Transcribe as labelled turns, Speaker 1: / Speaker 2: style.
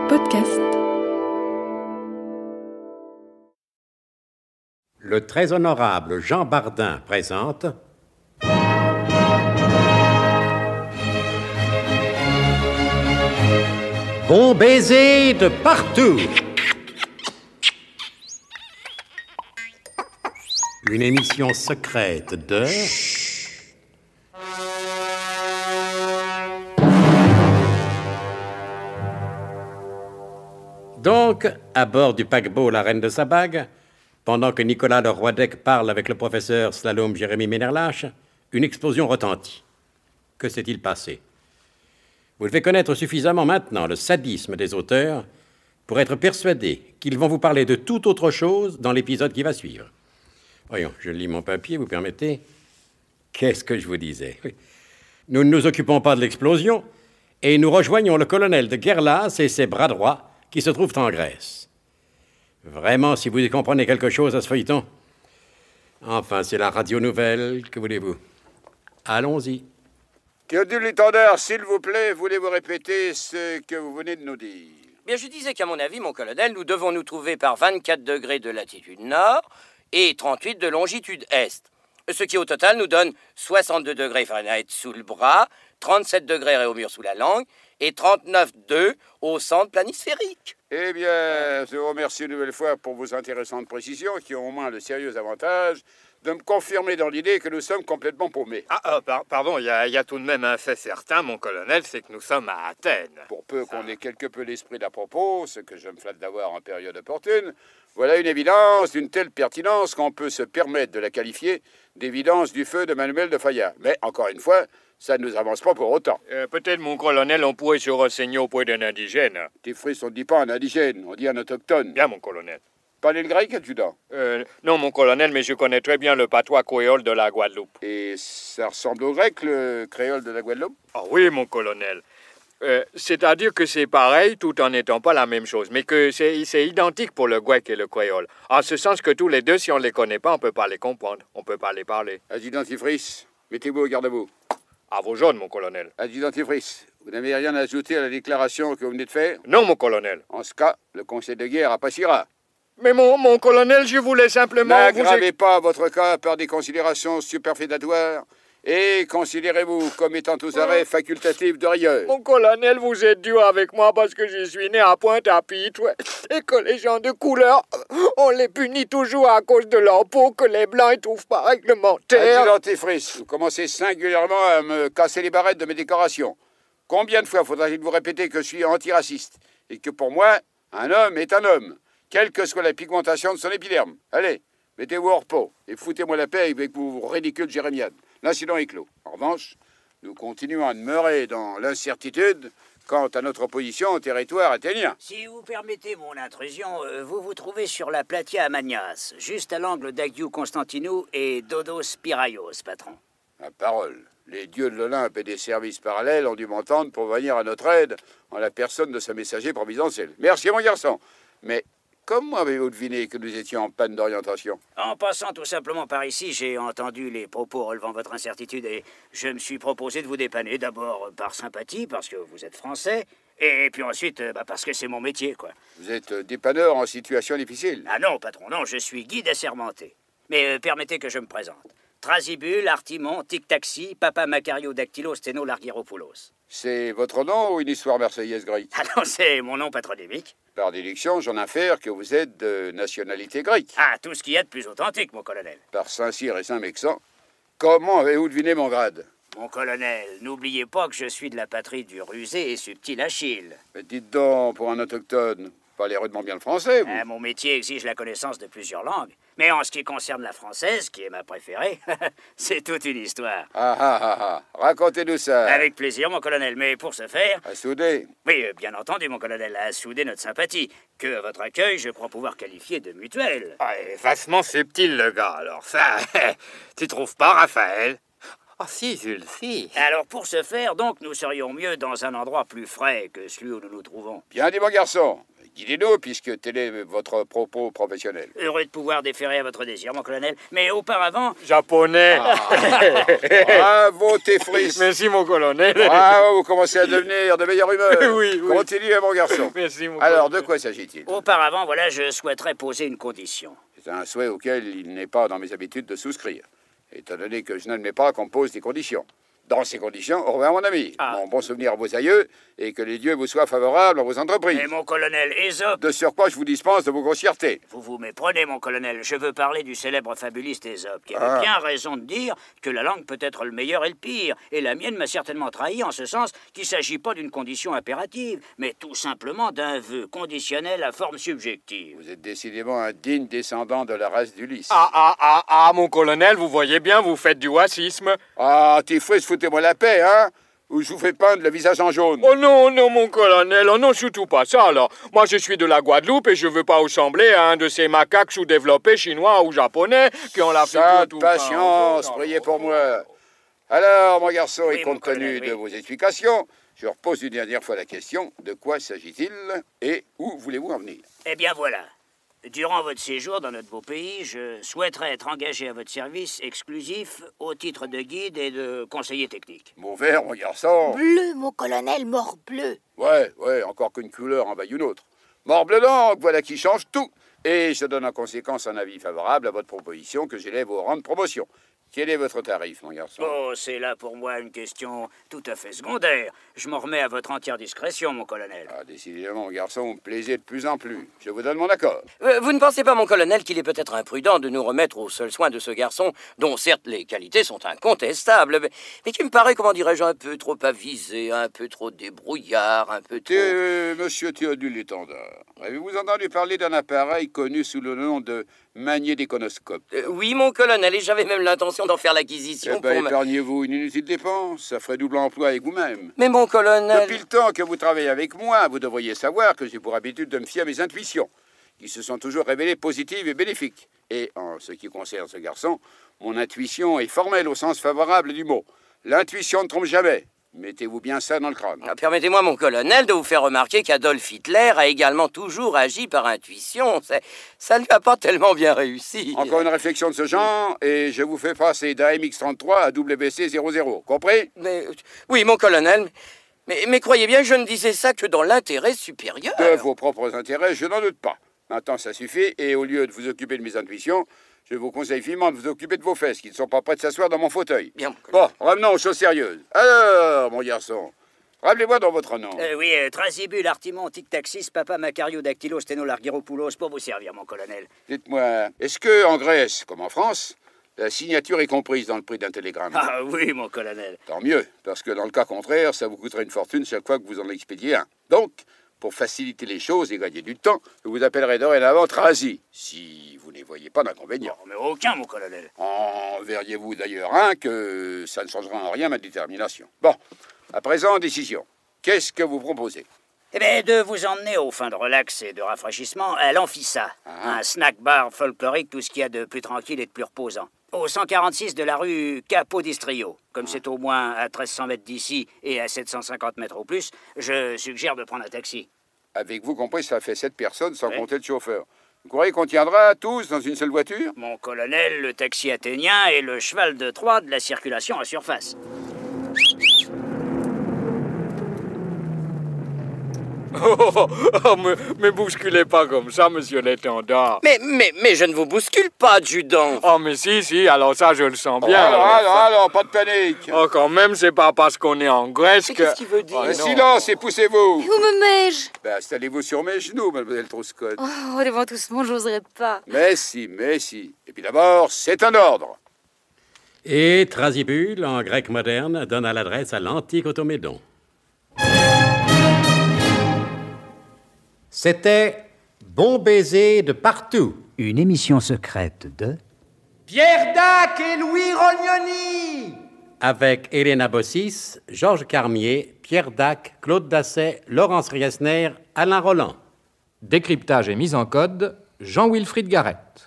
Speaker 1: Podcast.
Speaker 2: Le très honorable Jean Bardin présente... Bon baiser de partout. Une émission secrète de... Donc, à bord du paquebot La Reine de sa bague, pendant que Nicolas le Roidec parle avec le professeur Slalom Jérémy Ménerlache, une explosion retentit. Que s'est-il passé? Vous devez connaître suffisamment maintenant le sadisme des auteurs pour être persuadé qu'ils vont vous parler de toute autre chose dans l'épisode qui va suivre. Voyons, je lis mon papier, vous permettez? Qu'est-ce que je vous disais? Oui. Nous ne nous occupons pas de l'explosion et nous rejoignons le colonel de Guerlas et ses bras droits qui se trouvent en Grèce. Vraiment, si vous y comprenez quelque chose à ce feuilleton. Enfin, c'est la radio nouvelle, que voulez-vous? Allons-y.
Speaker 3: Théodule Litandard, s'il vous plaît, voulez-vous répéter ce que vous venez de nous dire?
Speaker 4: Bien, je disais qu'à mon avis, mon colonel, nous devons nous trouver par 24 degrés de latitude nord et 38 de longitude est. Ce qui, au total, nous donne 62 degrés Fahrenheit sous le bras, 37 degrés Réaumur sous la langue et 39,2 au centre planisphérique.
Speaker 3: Eh bien, je vous remercie une nouvelle fois pour vos intéressantes précisions qui ont au moins le sérieux avantage de me confirmer dans l'idée que nous sommes complètement paumés.
Speaker 5: Pardon, il y a tout de même un fait certain, mon colonel, c'est que nous sommes à Athènes.
Speaker 3: Pour peu qu'on ait quelque peu l'esprit d'à propos, ce que je me flatte d'avoir en période opportune, voilà une évidence d'une telle pertinence qu'on peut se permettre de la qualifier d'évidence du feu de Manuel de Falla. Mais, encore une fois, ça ne nous avance pas pour autant.
Speaker 5: Peut-être, mon colonel, on pourrait se renseigner auprès d'un indigène.
Speaker 3: Tifris, on ne dit pas un indigène, on dit un autochtone.
Speaker 5: Bien, mon colonel.
Speaker 3: Parlez le grec, adjudant?
Speaker 5: Non, mon colonel, mais je connais très bien le patois créole de la Guadeloupe.
Speaker 3: Et ça ressemble au grec, le créole de la Guadeloupe?
Speaker 5: Ah oui, mon colonel. C'est-à-dire que c'est pareil tout en n'étant pas la même chose, mais que c'est identique pour le grec et le créole. En ce sens que tous les deux, si on ne les connaît pas, on ne peut pas les comprendre, on ne peut pas les parler.
Speaker 3: Adjudant Tifris, mettez-vous au garde-à-vous.
Speaker 5: À vos ordres, mon colonel.
Speaker 3: Adjudant Tifris, vous n'avez rien à ajouter à la déclaration que vous venez de faire?
Speaker 5: Non, mon colonel.
Speaker 3: En ce cas, le conseil de guerre appréciera.
Speaker 5: Mais mon colonel, je voulais simplement...
Speaker 3: N'aggravez pas votre cas par des considérations superfétatoires et considérez-vous comme étant aux arrêts facultatifs de rigueur.
Speaker 5: Mon colonel, vous êtes dur avec moi parce que je suis né à Pointe-à-Pitre et que les gens de couleur, on les punit toujours à cause de leur peau que les Blancs ne trouvent pas réglementaire.
Speaker 3: Adjudant Tifris, vous commencez singulièrement à me casser les barrettes de mes décorations. Combien de fois faudra-t-il vous répéter que je suis antiraciste et que pour moi, un homme est un homme, quelle que soit la pigmentation de son épiderme? Allez, mettez-vous au repos et foutez-moi la paix avec vos ridicules jérémiades. L'incident est clos. En revanche, nous continuons à demeurer dans l'incertitude quant à notre position au territoire athénien.
Speaker 4: Si vous permettez mon intrusion, vous vous trouvez sur la Platia Amanias, juste à l'angle d'Agiou Constantinou et Dodos Pyraios, patron.
Speaker 3: Ma parole, les dieux de l'Olympe et des services parallèles ont dû m'entendre pour venir à notre aide en la personne de ce messager providentiel. Merci, mon garçon. Mais comment avez-vous deviné que nous étions en panne d'orientation?
Speaker 4: En passant tout simplement par ici, j'ai entendu les propos relevant votre incertitude et je me suis proposé de vous dépanner, d'abord par sympathie, parce que vous êtes français, et puis ensuite parce que c'est mon métier, quoi.
Speaker 3: Vous êtes dépanneur en situation difficile?
Speaker 4: Ah non, patron, non, je suis guide assermenté. Mais permettez que je me présente. Trasibule, Artimon, Tic-Taxi, Papa Macario Dactylo Steno Larghiropoulos.
Speaker 3: C'est votre nom ou une histoire marseillaise grecque?
Speaker 4: Ah non, c'est mon nom patronymique.
Speaker 3: Par déduction, j'en infère que vous êtes de nationalité grecque.
Speaker 4: Ah, tout ce qu'il y a de plus authentique, mon colonel.
Speaker 3: Par Saint-Cyr et Saint-Mexan, comment avez-vous deviné mon grade?
Speaker 4: Mon colonel, n'oubliez pas que je suis de la patrie du rusé et subtil Achille.
Speaker 3: Mais dites donc, pour un autochtone, parlez rudement bien le français, vous.
Speaker 4: Mon métier exige la connaissance de plusieurs langues. Mais en ce qui concerne la française, qui est ma préférée, c'est toute une histoire.
Speaker 3: Racontez-nous ça.
Speaker 4: Avec plaisir, mon colonel, mais pour ce faire...
Speaker 3: À souder.
Speaker 4: Oui, bien entendu, mon colonel, à souder notre sympathie, que votre accueil, je crois pouvoir qualifier de mutuel.
Speaker 5: Ah, vastement subtil, le gars, alors ça... Tu trouves pas, Raphaël?
Speaker 1: Ah si, Jules, si.
Speaker 6: Alors pour ce faire, donc, nous serions mieux dans un endroit plus frais que celui où nous nous trouvons.
Speaker 3: Bien dit, mon garçon. Guidez-nous, puisque tel est votre propos professionnel.
Speaker 6: Heureux de pouvoir déférer à votre désir, mon colonel. Mais auparavant...
Speaker 5: Japonais.
Speaker 3: Bravo, tes frises.
Speaker 5: Merci, mon colonel.
Speaker 3: Bravo, vous commencez à devenir de meilleure humeur.
Speaker 5: Oui, oui.
Speaker 3: Continuez, mon garçon.
Speaker 5: Merci, mon
Speaker 3: Alors,
Speaker 5: colonel.
Speaker 3: de quoi s'agit-il?
Speaker 6: Auparavant, voilà, je souhaiterais poser une condition.
Speaker 3: C'est un souhait auquel il n'est pas dans mes habitudes de souscrire. Étant donné que je n'admets pas qu'on me pose des conditions. Dans ces conditions, au revoir, mon ami. Mon bon souvenir à vos aïeux et que les dieux vous soient favorables dans vos entreprises.
Speaker 6: Mais mon colonel Ésope...
Speaker 3: De surcroît, je vous dispense de vos grossièretés.
Speaker 6: Vous vous méprenez, mon colonel. Je veux parler du célèbre fabuliste Ésope, qui avait bien raison de dire que la langue peut être le meilleur et le pire. Et la mienne m'a certainement trahi en ce sens qu'il ne s'agit pas d'une condition impérative, mais tout simplement d'un vœu conditionnel à forme subjective.
Speaker 3: Vous êtes décidément un digne descendant de la race d'Ulysse.
Speaker 5: Mon colonel, vous voyez bien, vous faites du racisme.
Speaker 3: Ah, tes fouets, foutez-moi la paix, hein? Ou je vous fais peindre le visage en jaune.
Speaker 5: Oh non, non, mon colonel, oh non, surtout pas ça, alors. Moi, je suis de la Guadeloupe et je veux pas ressembler à un de ces macaques sous-développés chinois ou japonais qui ont la figure
Speaker 3: Sainte
Speaker 5: tout
Speaker 3: patience, priez pour moi. Alors, mon garçon,
Speaker 6: Oui,
Speaker 3: et
Speaker 6: mon
Speaker 3: compte tenu
Speaker 6: colonel, oui.
Speaker 3: de vos explications, je repose une dernière fois la question. De quoi s'agit-il et où voulez-vous en venir?
Speaker 6: Eh bien voilà. Durant votre séjour dans notre beau pays, je souhaiterais être engagé à votre service exclusif au titre de guide et de conseiller technique.
Speaker 3: Mauvais, mon garçon.
Speaker 7: Bleu, mon colonel, mort bleu.
Speaker 3: Ouais, encore qu'une couleur en vaille une autre. Morbleu donc, voilà qui change tout. Et je donne en conséquence un avis favorable à votre proposition que j'élève au rang de promotion. Quel est votre tarif, mon garçon?
Speaker 6: Oh, c'est là pour moi une question tout à fait secondaire. Je m'en remets à votre entière discrétion, mon colonel.
Speaker 3: Ah, décidément, mon garçon, vous me plaisez de plus en plus. Je vous donne mon accord.
Speaker 4: Vous ne pensez pas, mon colonel, qu'il est peut-être imprudent de nous remettre aux seuls soins de ce garçon, dont certes les qualités sont incontestables, mais qui me paraît, comment dirais-je, un peu trop avisé, un peu trop débrouillard, un peu trop...
Speaker 3: Monsieur Théodule l'étendard, avez-vous entendu parler d'un appareil connu sous le nom de magnédéconoscope?
Speaker 4: Oui, mon colonel, et j'avais même l'intention d'en faire l'acquisition
Speaker 3: Eh ben,
Speaker 4: pour me...
Speaker 3: épargnez-vous une inutile dépense, ça ferait double emploi avec vous-même.
Speaker 4: Mais mon colonel...
Speaker 3: Depuis le temps que vous travaillez avec moi, vous devriez savoir que j'ai pour habitude de me fier à mes intuitions, qui se sont toujours révélées positives et bénéfiques. Et en ce qui concerne ce garçon, mon intuition est formelle au sens favorable du mot. L'intuition ne trompe jamais. Mettez-vous bien ça dans le crâne.
Speaker 4: Permettez-moi, mon colonel, de vous faire remarquer qu'Adolf Hitler a également toujours agi par intuition. Ça ne lui a pas tellement bien réussi.
Speaker 3: Encore une réflexion de ce genre, et je vous fais passer d'AMX33 à WC00. Compris?
Speaker 4: Oui, mon colonel, mais croyez bien que je ne disais ça que dans l'intérêt supérieur.
Speaker 3: De vos propres intérêts, je n'en doute pas. Maintenant, ça suffit, et au lieu de vous occuper de mes intuitions, je vous conseille vivement de vous occuper de vos fesses, qui ne sont pas prêtes de s'asseoir dans mon fauteuil.
Speaker 4: Bien,
Speaker 3: bon, revenons aux choses sérieuses. Alors, mon garçon, rappelez-moi dans votre nom.
Speaker 6: Oui, Trasibule, Artimon, Tic-Taxis, Papa Macario, Dactylo, Sténo, Largyropoulos, pour vous servir, mon colonel.
Speaker 3: Dites-moi, est-ce que en Grèce, comme en France, la signature est comprise dans le prix d'un télégramme?
Speaker 6: Ah oui, mon colonel.
Speaker 3: Tant mieux, parce que dans le cas contraire, ça vous coûterait une fortune chaque fois que vous en expédiez un. Donc, pour faciliter les choses et gagner du temps, je vous appellerai dorénavant Trasi, si vous n'y voyez pas d'inconvénient.
Speaker 6: Non, mais aucun, mon colonel.
Speaker 3: En verriez-vous d'ailleurs un que ça ne changera en rien ma détermination. Bon, à présent, décision. Qu'est-ce que vous proposez?
Speaker 6: Eh bien, de vous emmener aux fins de relax et de rafraîchissement à l'Amphissa, un snack-bar folklorique, tout ce qu'il y a de plus tranquille et de plus reposant. Au 146 de la rue Capodistrio. Comme c'est au moins à 1300 mètres d'ici et à 750 mètres au plus, je suggère de prendre un taxi.
Speaker 3: Avec vous compris, ça fait 7 personnes sans compter le chauffeur. Vous croyez qu'on tiendra tous dans une seule voiture?
Speaker 6: Mon colonel, le taxi athénien est le cheval de Troie de la circulation à surface.
Speaker 5: Mais bousculez pas comme ça, monsieur l'étendard.
Speaker 4: Mais je ne vous bouscule pas, adjudant.
Speaker 5: Oh, mais si, alors ça, je le sens bien.
Speaker 3: Alors, pas de panique.
Speaker 5: Oh, quand même, c'est pas parce qu'on est en Grèce que...
Speaker 4: Qu'est-ce qu'il veut dire?
Speaker 3: Silence et poussez-vous.
Speaker 7: Où me mets-je?
Speaker 3: Ben, installez-vous sur mes genoux, mademoiselle Troscott.
Speaker 7: Oh, devant tout ce monde, j'oserais pas.
Speaker 3: Mais si. Et puis d'abord, c'est un ordre.
Speaker 2: Et Trasibule, en grec moderne, donne à l'adresse à l'antique Automédon. C'était Bon baiser de partout.
Speaker 8: Une émission secrète de...
Speaker 9: Pierre Dac et Louis Rognoni.
Speaker 2: Avec Elena Bossis, Georges Carmier, Pierre Dac, Claude Dasset, Laurence Riesner, Alain Roland.
Speaker 10: Décryptage et mise en code, Jean-Wilfried Garrett.